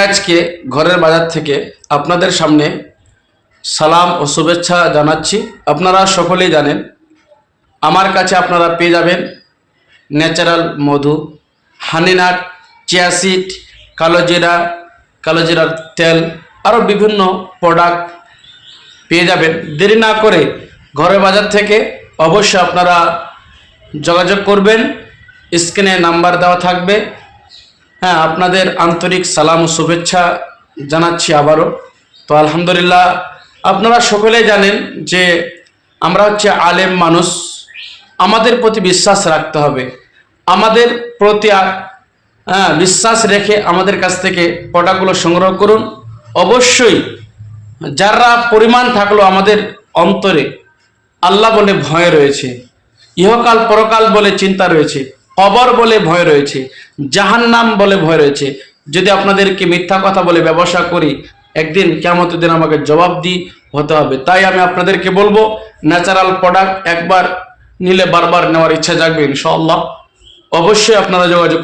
আজকে ঘরের বাজার থেকে আপনাদের সামনে সালাম ও শুভেচ্ছা জানাচ্ছি। আপনারা সকলেই জানেন আমার কাছে আপনারা পেয়ে যাবেন ন্যাচারাল মধু, হানিনাট, চিয়াসিড, কালোজিরার তেল, আরও বিভিন্ন প্রোডাক্ট পেয়ে যাবেন। দেরি না করে ঘরের বাজার থেকে অবশ্যই আপনারা যোগাযোগ করবেন। স্ক্রিনে নাম্বার দেওয়া থাকবে। হ্যাঁ, আপনাদের আন্তরিক সালাম ও শুভেচ্ছা জানাচ্ছি আবারও। তো আলহামদুলিল্লাহ, আপনারা সকলেই জানেন যে আমরা হচ্ছে আলেম মানুষ, আমাদের প্রতি বিশ্বাস রাখতে হবে। আমাদের প্রতি বিশ্বাস রেখে আমাদের কাছ থেকে প্রোডাক্টগুলো সংগ্রহ করুন। অবশ্যই যারা পরিমাণ থাকলো আমাদের অন্তরে আল্লাহ বলে ভয় রয়েছে, ইহকাল পরকাল বলে চিন্তা রয়েছে, কবর বলে ভয় রয়েছে, জাহান্নাম বলে ভয় রয়েছে। যদি আপনাদেরকে মিথ্যা কথা বলে ব্যবসা করি, একদিন কিয়ামতের দিন আমাকে জবাবদিহি হতে হবে। তাই আমি আপনাদেরকে বলবো, ন্যাচারাল প্রোডাক্ট একবার নিলে বারবার নেওয়ার ইচ্ছা জাগবে ইনশাআল্লাহ। অবশ্যই আপনারা যোগাযোগ করুন।